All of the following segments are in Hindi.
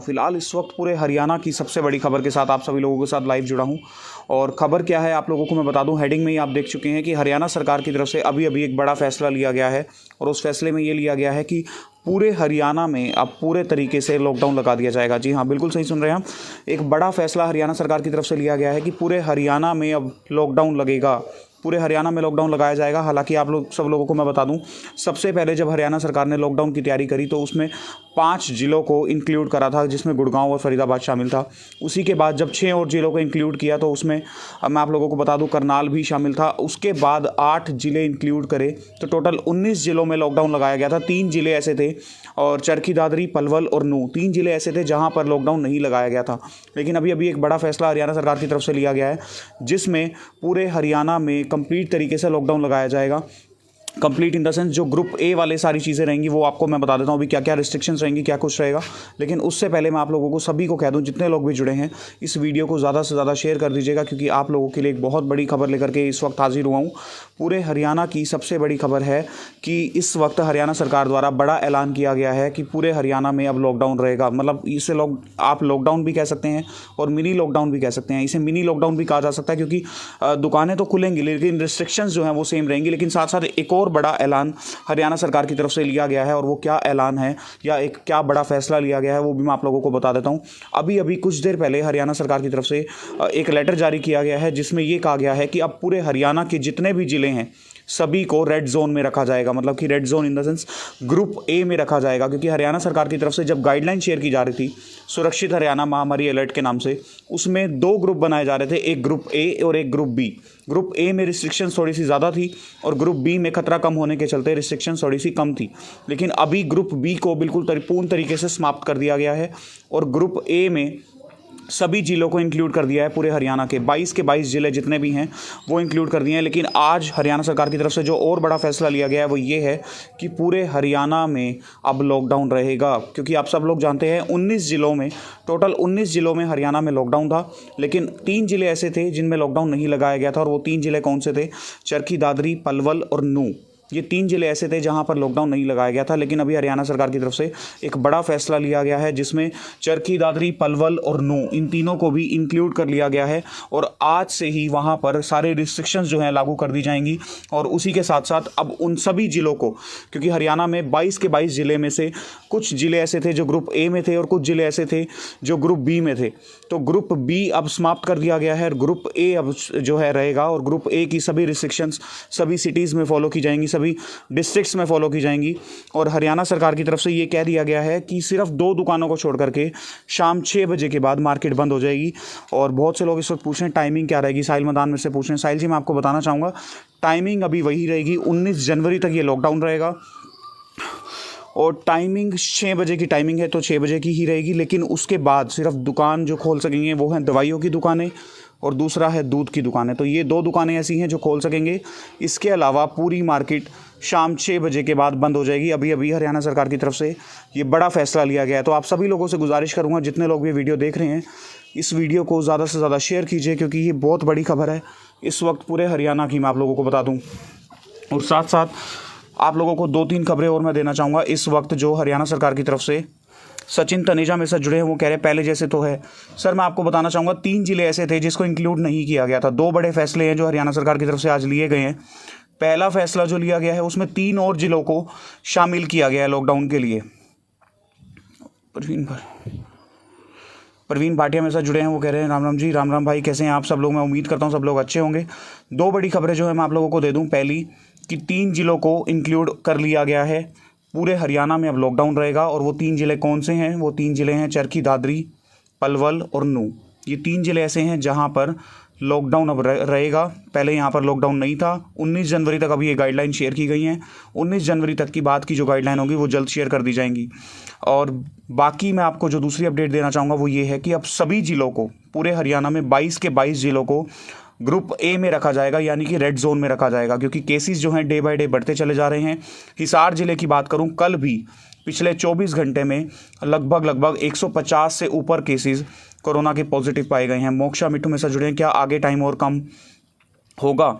फिलहाल इस वक्त पूरे हरियाणा की सबसे बड़ी खबर के साथ आप सभी लोगों के साथ लाइव जुड़ा हूं। और खबर क्या है आप लोगों को मैं बता दूं। हेडिंग में ही आप देख चुके हैं कि हरियाणा सरकार की तरफ से अभी अभी एक बड़ा फैसला लिया गया है। और उस फैसले में ये लिया गया है कि पूरे हरियाणा में अब पूरे तरीके से लॉकडाउन लगा दिया जाएगा। जी हाँ, बिल्कुल सही सुन रहे हैं आप। एक बड़ा फैसला हरियाणा सरकार की तरफ से लिया गया है कि पूरे हरियाणा में अब लॉकडाउन लगेगा, पूरे हरियाणा में लॉकडाउन लगाया जाएगा। हालांकि आप लोग सब लोगों को मैं बता दूं, सबसे पहले जब हरियाणा सरकार ने लॉकडाउन की तैयारी करी तो उसमें 5 जिलों को इंक्लूड करा था, जिसमें गुड़गांव और फरीदाबाद शामिल था। उसी के बाद जब 6 और जिलों को इंक्लूड किया तो उसमें अब मैं आप लोगों को बता दूं करनाल भी शामिल था। उसके बाद 8 जिले इंक्लूड करे तो टोटल 19 जिलों में लॉकडाउन लगाया गया था। 3 जिले ऐसे थे और चरखी दादरी, पलवल और नूंह 3 जिले ऐसे थे जहाँ पर लॉकडाउन नहीं लगाया गया था। लेकिन अभी अभी एक बड़ा फैसला हरियाणा सरकार की तरफ से लिया गया है, जिसमें पूरे हरियाणा में कंप्लीट तरीके से लॉकडाउन लगाया जाएगा। कंप्लीट इन द सेंस जो ग्रुप ए वाले सारी चीज़ें रहेंगी वो आपको मैं बता देता हूँ अभी क्या क्या रिस्ट्रिक्शंस रहेंगी, क्या कुछ रहेगा। लेकिन उससे पहले मैं आप लोगों को सभी को कह दूँ, जितने लोग भी जुड़े हैं इस वीडियो को ज़्यादा से ज़्यादा शेयर कर दीजिएगा, क्योंकि आप लोगों के लिए एक बहुत बड़ी खबर लेकर के इस वक्त हाजिर हुआ हूँ। पूरे हरियाणा की सबसे बड़ी खबर है कि इस वक्त हरियाणा सरकार द्वारा बड़ा ऐलान किया गया है कि पूरे हरियाणा में अब लॉकडाउन रहेगा। मतलब इसे आप लॉकडाउन भी कह सकते हैं और मिनी लॉकडाउन भी कह सकते हैं। इसे मिनी लॉकडाउन भी कहा जा सकता है, क्योंकि दुकानें तो खुलेंगी लेकिन रिस्ट्रिक्शंस जो हैं वो सेम रहेंगी। लेकिन साथ साथ एक और बड़ा ऐलान हरियाणा सरकार की तरफ से लिया गया है, और वो क्या ऐलान है या एक क्या बड़ा फैसला लिया गया है वो भी मैं आप लोगों को बता देता हूं। अभी अभी कुछ देर पहले हरियाणा सरकार की तरफ से एक लेटर जारी किया गया है, जिसमें ये कहा गया है कि अब पूरे हरियाणा के जितने भी जिले हैं सभी को रेड जोन में रखा जाएगा। मतलब कि red zone in the sense group A में रखा जाएगा, क्योंकि हरियाणा सरकार की तरफ से जब गाइडलाइन शेयर की जा रही थी सुरक्षित हरियाणा महामारी अलर्ट के नाम से, उसमें 2 ग्रुप बनाए जा रहे थे, एक ग्रुप ए और एक ग्रुप बी। ग्रुप ए में रिस्ट्रिक्शंस थोड़ी सी ज़्यादा थी और ग्रुप बी में खतरा कम होने के चलते रिस्ट्रिक्शंस थोड़ी सी कम थी। लेकिन अभी ग्रुप बी को बिल्कुल पूर्ण तरीके से समाप्त कर दिया गया है और ग्रुप ए में सभी जिलों को इंक्लूड कर दिया है। पूरे हरियाणा के 22 के 22 जिले जितने भी हैं वो इंक्लूड कर दिए हैं। लेकिन आज हरियाणा सरकार की तरफ से जो और बड़ा फैसला लिया गया है वो ये है कि पूरे हरियाणा में अब लॉकडाउन रहेगा, क्योंकि आप सब लोग जानते हैं 19 जिलों में, टोटल 19 जिलों में हरियाणा में लॉकडाउन था। लेकिन 3 जिले ऐसे थे जिनमें लॉकडाउन नहीं लगाया गया था, और वो 3 जिले कौन से थे? चरखी दादरी, पलवल और नूंह। ये 3 जिले ऐसे थे जहां पर लॉकडाउन नहीं लगाया गया था। लेकिन अभी हरियाणा सरकार की तरफ से एक बड़ा फैसला लिया गया है, जिसमें चरखी दादरी, पलवल और नूंह इन तीनों को भी इंक्लूड कर लिया गया है। और आज से ही वहां पर सारे रिस्ट्रिक्शंस जो हैं लागू कर दी जाएंगी। और उसी के साथ साथ अब उन सभी जिलों को, क्योंकि हरियाणा में 22 के 22 जिले में से कुछ जिले ऐसे थे जो ग्रुप ए में थे और कुछ जिले ऐसे थे जो ग्रुप बी में थे, तो ग्रुप बी अब समाप्त कर दिया गया है। ग्रुप ए अब जो है रहेगा, और ग्रुप ए की सभी रिस्ट्रिक्शंस सभी सिटीज़ में फॉलो की जाएंगी, सभी डिस्ट्रिक्ट्स में फॉलो की जाएंगी। और हरियाणा सरकार की तरफ से ये कह दिया गया है कि सिर्फ 2 दुकानों को छोड़ करके शाम 6 बजे के बाद मार्केट बंद हो जाएगी। और बहुत से लोग इस वक्त पूछ रहे हैं टाइमिंग क्या रहेगी। साहिल मैदान में से पूछ रहे हैं। साहिल जी, मैं आपको बताना चाहूँगा टाइमिंग अभी वही रहेगी, 19 जनवरी तक ये लॉकडाउन रहेगा। और टाइमिंग 6 बजे की टाइमिंग है तो 6 बजे की ही रहेगी। लेकिन उसके बाद सिर्फ दुकान जो खोल सकेंगे वो हैं दवाइयों की दुकानें और दूसरा है दूध की दुकानें। तो ये 2 दुकानें ऐसी हैं जो खोल सकेंगे। इसके अलावा पूरी मार्केट शाम 6 बजे के बाद बंद हो जाएगी। अभी अभी हरियाणा सरकार की तरफ से ये बड़ा फैसला लिया गया है। तो आप सभी लोगों से गुजारिश करूँगा, जितने लोग भी वीडियो देख रहे हैं, इस वीडियो को ज़्यादा से ज़्यादा शेयर कीजिए, क्योंकि ये बहुत बड़ी खबर है इस वक्त पूरे हरियाणा की, मैं आप लोगों को बता दूँ। और साथ साथ आप लोगों को 2-3 खबरें और मैं देना चाहूँगा। इस वक्त जो हरियाणा सरकार की तरफ से सचिन तनेजा मेरे साथ जुड़े हैं, वो कह रहे हैं पहले जैसे तो है। सर, मैं आपको बताना चाहूँगा 3 जिले ऐसे थे जिसको इंक्लूड नहीं किया गया था। 2 बड़े फैसले हैं जो हरियाणा सरकार की तरफ से आज लिए गए हैं। पहला फैसला जो लिया गया है उसमें 3 और जिलों को शामिल किया गया है लॉकडाउन के लिए। प्रवीण भाटिया मेरे साथ जुड़े हैं, वो कह रहे हैं राम राम जी। राम राम भाई, कैसे हैं आप सब लोग? मैं उम्मीद करता हूँ सब लोग अच्छे होंगे। 2 बड़ी खबरें जो है मैं आप लोगों को दे दूँ। पहली कि 3 जिलों को इंक्लूड कर लिया गया है, पूरे हरियाणा में अब लॉकडाउन रहेगा। और वो 3 जिले कौन से हैं? वो 3 जिले हैं चरखी दादरी, पलवल और नूंह। ये 3 जिले ऐसे हैं जहां पर लॉकडाउन अब रहेगा। पहले यहाँ पर लॉकडाउन नहीं था। 19 जनवरी तक अभी ये गाइडलाइन शेयर की गई हैं। 19 जनवरी तक की बाद की जो गाइडलाइन होगी वो जल्द शेयर कर दी जाएंगी। और बाकी मैं आपको जो दूसरी अपडेट देना चाहूँगा वो ये है कि अब सभी जिलों को, पूरे हरियाणा में 22 के 22 जिलों को ग्रुप ए में रखा जाएगा, यानी कि रेड जोन में रखा जाएगा, क्योंकि केसेस जो हैं डे बाय डे बढ़ते चले जा रहे हैं। हिसार जिले की बात करूं, कल भी पिछले 24 घंटे में लगभग 150 से ऊपर केसेस कोरोना के पॉजिटिव पाए गए हैं। मोक्षा मिट्टू में से जुड़े हैं, क्या आगे टाइम और कम? होगा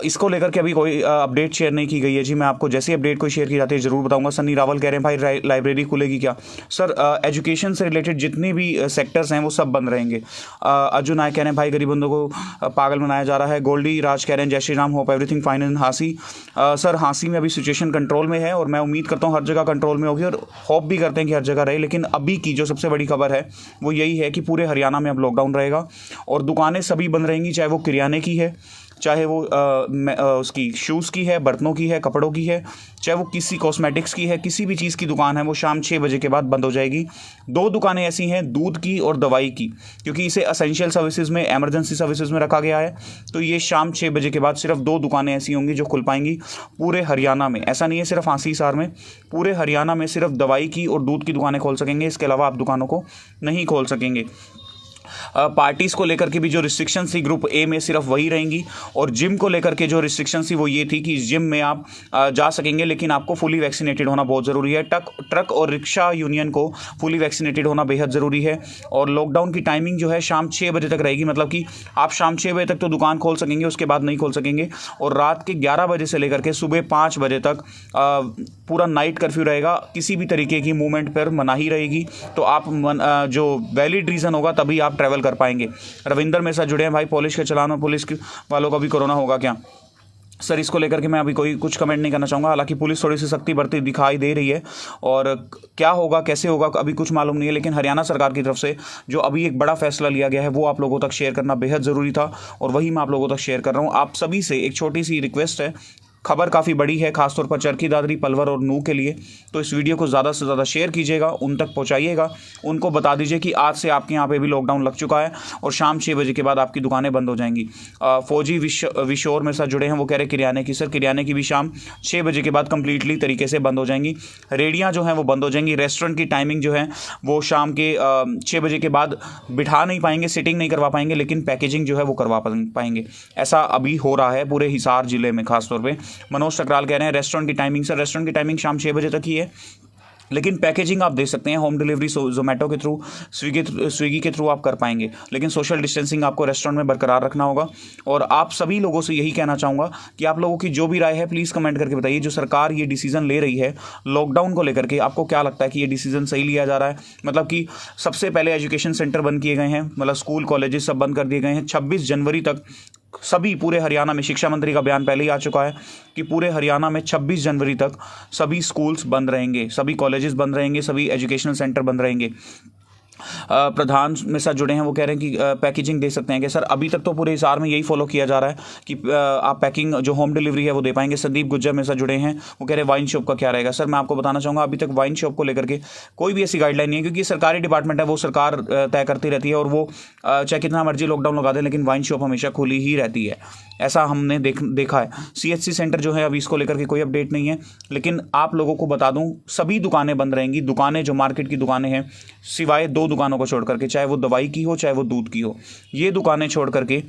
इसको लेकर के अभी कोई अपडेट शेयर नहीं की गई है जी। मैं आपको जैसे अपडेट कोई शेयर की जाती है ज़रूर बताऊंगा। सन्नी रावल कह रहे हैं भाई लाइब्रेरी खुलेगी क्या? सर एजुकेशन से रिलेटेड जितने भी सेक्टर्स हैं वो सब बंद रहेंगे। अर्जुन नायक कह रहे हैं भाई गरीब बंदों को पागल बनाया जा रहा है। गोल्डी राज कह रहे हैं जय Shri Ram, hope everything fine इन हांसी। सर हांसी में अभी सिचुएशन कंट्रोल में है और मैं उम्मीद करता हूँ हर जगह कंट्रोल में होगी और होप भी करते हैं कि हर जगह रहे। लेकिन अभी की जो सबसे बड़ी खबर है वो यही है कि पूरे हरियाणा में अब लॉकडाउन रहेगा और दुकानें सभी बंद रहेंगी, चाहे वो किराने की है, चाहे वो उसकी शूज़ की है, बर्तनों की है, कपड़ों की है, चाहे वो किसी कॉस्मेटिक्स की है, किसी भी चीज़ की दुकान है वो शाम 6 बजे के बाद बंद हो जाएगी। 2 दुकानें ऐसी हैं, दूध की और दवाई की, क्योंकि इसे असेंशियल सर्विसेज में, एमरजेंसी सर्विसेज में रखा गया है। तो ये शाम 6 बजे के बाद सिर्फ 2 दुकानें ऐसी होंगी जो खुल पाएंगी पूरे हरियाणा में। ऐसा नहीं है सिर्फ हांसी हिसार में, पूरे हरियाणा में सिर्फ दवाई की और दूध की दुकानें खोल सकेंगे। इसके अलावा आप दुकानों को नहीं खोल सकेंगे। पार्टीज़ को लेकर के भी जो रिस्ट्रिक्शन थी ग्रुप ए में सिर्फ वही रहेंगी और जिम को लेकर के जो रिस्ट्रिक्शन थी वो ये थी कि जिम में आप जा सकेंगे लेकिन आपको फुली वैक्सीनेटेड होना बहुत ज़रूरी है। ट्रक और रिक्शा यूनियन को फुली वैक्सीनेटेड होना बेहद ज़रूरी है। और लॉकडाउन की टाइमिंग जो है शाम 6 बजे तक रहेगी, मतलब कि आप शाम 6 बजे तक तो दुकान खोल सकेंगे, उसके बाद नहीं खोल सकेंगे। और रात के 11 बजे से लेकर के सुबह 5 बजे तक पूरा नाइट कर्फ्यू रहेगा। किसी भी तरीके की मूवमेंट पर मनाही रहेगी। तो आप जो वैलिड रीज़न होगा तभी आप ट्रैवल कर पाएंगे। रविंदर मेरे साथ जुड़े हैं भाई, पॉलिश के चलान में पुलिस वालों का भी कोरोना होगा क्या? सर इसको लेकर के मैं अभी कोई कुछ कमेंट नहीं करना चाहूँगा। हालांकि पुलिस थोड़ी सी सख्ती बरती दिखाई दे रही है और क्या होगा कैसे होगा अभी कुछ मालूम नहीं है। लेकिन हरियाणा सरकार की तरफ से जो अभी एक बड़ा फैसला लिया गया है वो आप लोगों तक शेयर करना बेहद ज़रूरी था और वही मैं आप लोगों तक शेयर कर रहा हूँ। आप सभी से एक छोटी सी रिक्वेस्ट है, खबर काफ़ी बड़ी है खासतौर पर चरखी दादरी, पलवल और नूह के लिए, तो इस वीडियो को ज़्यादा से ज़्यादा शेयर कीजिएगा, उन तक पहुंचाइएगा। उनको बता दीजिए कि आज से आपके यहाँ पे भी लॉकडाउन लग चुका है और शाम 6 बजे के बाद आपकी दुकानें बंद हो जाएंगी। फौजी विशोर मेरे साथ जुड़े हैं, वो कह रहे हैं किराने की। सर किराने की भी शाम 6 बजे के बाद कंप्लीटली तरीके से बंद हो जाएंगी। रेडियाँ जो हैं वो बंद हो जाएंगी। रेस्टोरेंट की टाइमिंग जो है वो शाम के 6 बजे के बाद बिठा नहीं पाएंगे, सिटिंग नहीं करवा पाएंगे, लेकिन पैकेजिंग जो है वो करवा पाएंगे। ऐसा अभी हो रहा है पूरे हिसार जिले में खासतौर पर। मनोज टकराल कह रहे हैं रेस्टोरेंट की टाइमिंग, सर रेस्टोरेंट की टाइमिंग शाम 6 बजे तक ही है, लेकिन पैकेजिंग आप दे सकते हैं होम डिलीवरी जोमेटो के थ्रू, स्विगी के थ्रू आप कर पाएंगे। लेकिन सोशल डिस्टेंसिंग आपको रेस्टोरेंट में बरकरार रखना होगा। और आप सभी लोगों से यही कहना चाहूँगा कि आप लोगों की जो भी राय है प्लीज़ कमेंट करके बताइए। जो सरकार ये डिसीजन ले रही है लॉकडाउन को लेकर के, आपको क्या लगता है कि ये डिसीजन सही लिया जा रहा है? मतलब कि सबसे पहले एजुकेशन सेंटर बंद किए गए हैं, मतलब स्कूल कॉलेजेस सब बंद कर दिए गए हैं। 26 जनवरी तक सभी पूरे हरियाणा में, शिक्षा मंत्री का बयान पहले ही आ चुका है कि पूरे हरियाणा में 26 जनवरी तक सभी स्कूल्स बंद रहेंगे, सभी कॉलेजेस बंद रहेंगे, सभी एजुकेशनल सेंटर बंद रहेंगे। प्रधान मेरे साथ जुड़े हैं, वो कह रहे हैं कि पैकेजिंग दे सकते हैं कि सर अभी तक तो पूरे हिसार में यही फॉलो किया जा रहा है कि आप पैकिंग जो होम डिलीवरी है वो दे पाएंगे। संदीप गुज्जर मेरे साथ जुड़े हैं, वो कह रहे हैं वाइन शॉप का क्या रहेगा? सर मैं आपको बताना चाहूँगा अभी तक वाइन शॉप को लेकर के कोई भी ऐसी गाइडलाइन नहीं है, क्योंकि सरकारी डिपार्टमेंट है, वो सरकार तय करती रहती है और वो चाहे कितना मर्जी लॉकडाउन लगा दें लेकिन वाइन शॉप हमेशा खुली ही रहती है। ऐसा हमने देखा है। CHC सेंटर जो है अभी इसको लेकर के कोई अपडेट नहीं है, लेकिन आप लोगों को बता दूं सभी दुकानें बंद रहेंगी। दुकानें जो मार्केट की दुकानें हैं सिवाय 2 दुकानों को छोड़ करके, चाहे वो दवाई की हो चाहे वो दूध की हो, ये दुकानें छोड़ करके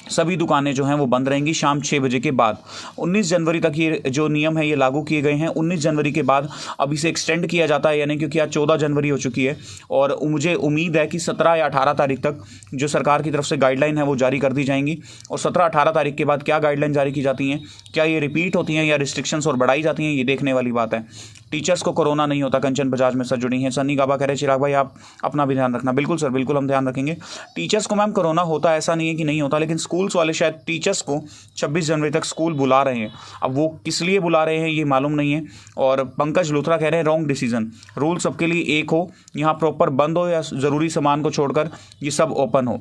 सभी दुकानें जो हैं वो बंद रहेंगी शाम 6 बजे के बाद। 19 जनवरी तक ये जो नियम है ये लागू किए गए हैं। 19 जनवरी के बाद अब इसे एक्सटेंड किया जाता है, यानी क्योंकि आज 14 जनवरी हो चुकी है और मुझे उम्मीद है कि 17 या 18 तारीख तक जो सरकार की तरफ से गाइडलाइन है वो जारी कर दी जाएंगी। और 17-18 तारीख के बाद क्या गाइडलाइन जारी की जाती हैं, क्या ये रिपीट होती हैं या रिस्ट्रिक्शंस और बढ़ाई जाती हैं, ये देखने वाली बात है। टीचर्स को कोरोना नहीं होता, कंचन बजाज में सर जुड़ी हैं। सन्नी गाबा कह रहे हैं चिराग भाई आप अपना भी ध्यान रखना। बिल्कुल सर, बिल्कुल हम ध्यान रखेंगे। टीचर्स को मैम कोरोना होता है, ऐसा नहीं है कि नहीं होता, लेकिन स्कूल्स वाले शायद टीचर्स को 26 जनवरी तक स्कूल बुला रहे हैं। अब वो किस लिए बुला रहे हैं ये मालूम नहीं है। और पंकज लुथरा कह रहे हैं रॉन्ग डिसीजन, रूल सबके लिए एक हो, यहाँ प्रॉपर बंद हो या ज़रूरी सामान को छोड़कर ये सब ओपन हो।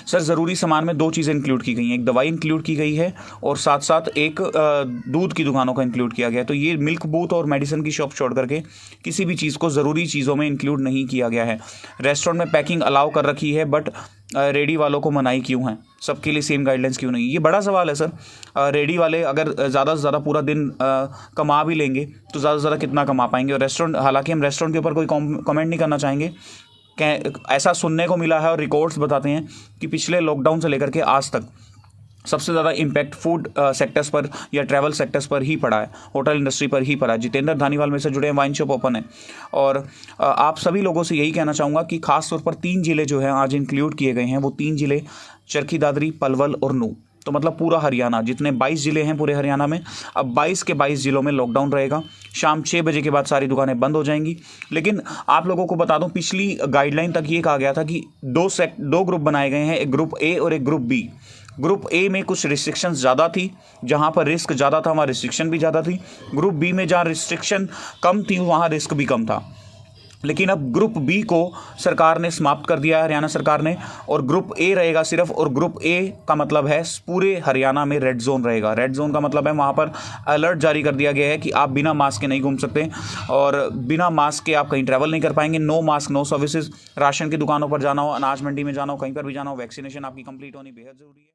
सर ज़रूरी सामान में 2 चीज़ें इंक्लूड की गई हैं, एक दवाई इंक्लूड की गई है और साथ साथ एक दूध की दुकानों का इंक्लूड किया गया है। तो ये मिल्क बूथ और मेडिसिन की शॉप छोड़ करके किसी भी चीज़ को ज़रूरी चीज़ों में इंक्लूड नहीं किया गया है। रेस्टोरेंट में पैकिंग अलाउ कर रखी है, बट रेडी वालों को मनाही क्यों है? सबके लिए सेम गाइडलाइंस क्यों नहीं? ये बड़ा सवाल है सर। रेडी वाले अगर ज़्यादा से ज़्यादा पूरा दिन कमा भी लेंगे तो ज़्यादा से ज़्यादा कितना कमा पाएंगे? और रेस्टोरेंट, हालांकि हम रेस्टोरेंट के ऊपर कोई कमेंट नहीं करना चाहेंगे, ऐसा सुनने को मिला है और रिकॉर्ड्स बताते हैं कि पिछले लॉकडाउन से लेकर के आज तक सबसे ज़्यादा इम्पैक्ट फूड सेक्टर्स पर या ट्रैवल सेक्टर्स पर ही पड़ा है, होटल इंडस्ट्री पर ही पड़ा है। जितेंद्र धानीवाल में से जुड़े हैं, वाइन शॉप ओपन है। और आप सभी लोगों से यही कहना चाहूँगा कि खास तौर पर 3 जिले जो हैं आज इंक्लूड किए गए हैं, वो 3 जिले चरखी दादरी, पलवल और नूह। तो मतलब पूरा हरियाणा, जितने 22 ज़िले हैं पूरे हरियाणा में, अब 22 के 22 ज़िलों में लॉकडाउन रहेगा। शाम 6 बजे के बाद सारी दुकानें बंद हो जाएंगी। लेकिन आप लोगों को बता दूं, पिछली गाइडलाइन तक ये कहा गया था कि दो ग्रुप बनाए गए हैं, एक ग्रुप ए और एक ग्रुप बी। ग्रुप ए में कुछ रिस्ट्रिक्शंस ज़्यादा थी, जहाँ पर रिस्क ज़्यादा था वहाँ रिस्ट्रिक्शन भी ज़्यादा थी। ग्रुप बी में जहाँ रिस्ट्रिक्शन कम थी वहाँ रिस्क भी कम था। लेकिन अब ग्रुप बी को सरकार ने समाप्त कर दिया है, हरियाणा सरकार ने, और ग्रुप ए रहेगा सिर्फ। और ग्रुप ए का मतलब है पूरे हरियाणा में रेड जोन रहेगा। रेड जोन का मतलब है वहाँ पर अलर्ट जारी कर दिया गया है कि आप बिना मास्क के नहीं घूम सकते और बिना मास्क के आप कहीं ट्रैवल नहीं कर पाएंगे। No mask no services. Ration की दुकानों पर जाना हो, अनाज मंडी में जाना हो, कहीं पर भी जाना हो, वैक्सीनेशन आपकी कंप्लीट होनी बेहद ज़रूरी है।